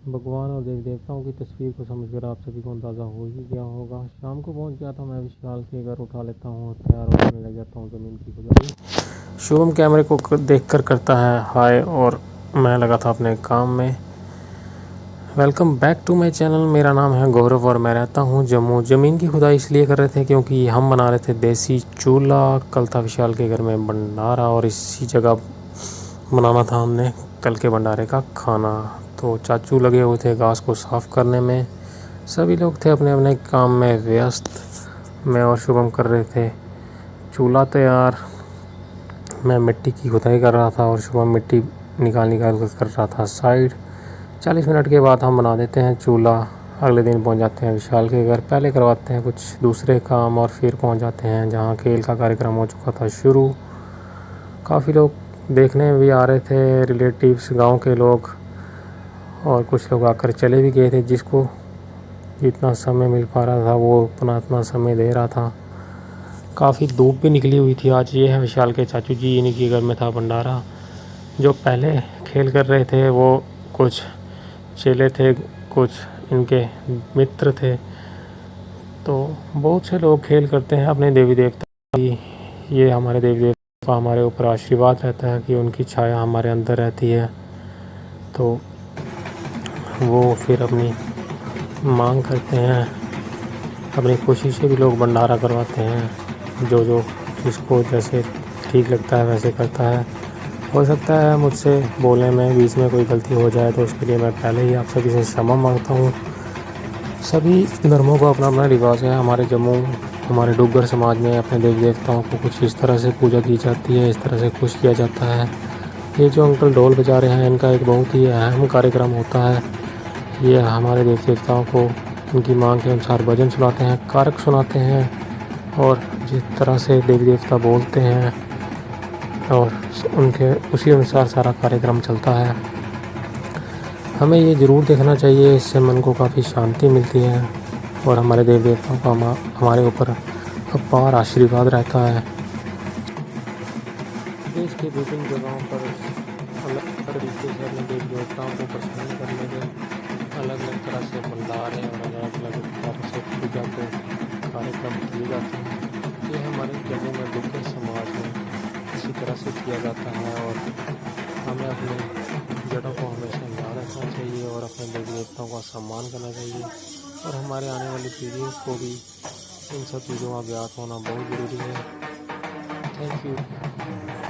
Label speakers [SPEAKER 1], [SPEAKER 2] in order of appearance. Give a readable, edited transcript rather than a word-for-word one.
[SPEAKER 1] भगवान और देवी देवताओं की तस्वीर को समझकर आप सभी को अंदाज़ा हो ही गया होगा। शाम को पहुंच गया था मैं विशाल के घर, उठा लेता हूँ और तैयार होने लग जाता हूँ ज़मीन की खुदाई। शुभम कैमरे को देखकर करता है हाय और मैं लगा था अपने काम में। Welcome back to my channel. मेरा नाम है गौरव और मैं रहता हूँ जम्मू। ज़मीन की खुदाई इसलिए कर रहे थे क्योंकि हम बना रहे थे देसी चूल्हा। कल था विशाल के घर में भंडारा और इसी जगह बनाना था हमने कल के भंडारे का खाना। तो चाचू लगे हुए थे घास को साफ़ करने में। सभी लोग थे अपने अपने काम में व्यस्त। मैं और शुभम कर रहे थे चूल्हा तैयार। मैं मिट्टी की खुदाई कर रहा था और शुभम मिट्टी निकाल कर रहा था साइड। 40 मिनट के बाद हम बना देते हैं चूल्हा। अगले दिन पहुंच जाते हैं विशाल के घर, पहले करवाते हैं कुछ दूसरे काम और फिर पहुंच जाते हैं जहां खेल का कार्यक्रम हो चुका था शुरू। काफ़ी लोग देखने भी आ रहे थे, रिलेटिव्स, गांव के लोग, और कुछ लोग आकर चले भी गए थे। जिसको जितना समय मिल पा रहा था वो अपना समय दे रहा था। काफ़ी धूप भी निकली हुई थी आज। ये है विशाल के चाचू जी, इन्हीं के घर में था भंडारा। जो पहले खेल कर रहे थे वो कुछ चेले थे, कुछ इनके मित्र थे। तो बहुत से लोग खेल करते हैं अपने देवी देवता की। ये हमारे देवी देवता का हमारे ऊपर आशीर्वाद रहता है कि उनकी छाया हमारे अंदर रहती है। तो वो फिर अपनी मांग करते हैं, अपनी खुशी से भी लोग भंडारा करवाते हैं। जो जो जिसको जैसे ठीक लगता है वैसे करता है। हो सकता है मुझसे बोलने में बीच में कोई गलती हो जाए तो उसके लिए मैं पहले ही आप सभी से क्षमा मांगता हूँ। सभी धर्मों का अपना अपना रिवाज है। हमारे जम्मू, हमारे डुग्गर समाज में अपने देवी देवताओं को कुछ इस तरह से पूजा की जाती है, इस तरह से खुश किया जाता है। ये जो अंकल ढोल बजा रहे हैं इनका एक बहुत ही अहम कार्यक्रम होता है। ये हमारे देवी देवताओं को उनकी मांग के अनुसार भजन सुनाते हैं, कारक सुनाते हैं, और जिस तरह से देवी देवता बोलते हैं और उनके उसी अनुसार सारा कार्यक्रम चलता है। हमें ये ज़रूर देखना चाहिए, इससे मन को काफ़ी शांति मिलती है और हमारे देवी देवताओं का हमारे ऊपर अपार आशीर्वाद रहता है। देश के विभिन्न जगहों पर अलग तरीके से अपने देवी देवताओं को प्रसन्न करने के अलग अलग तरह से भंडारे और अलग अलग तरह से पूजा के कार्यक्रम किए जाते हैं। ये हमारे जम्मू में डुग्गर समाज में इसी तरह से किया जाता है और हमें अपने जड़ों को हमेशा याद रखना चाहिए और अपने देवी देवताओं का सम्मान करना चाहिए। और हमारे आने वाली पीढ़ियों को भी इन सब चीज़ों का ज्ञात होना बहुत ज़रूरी है। Thank you.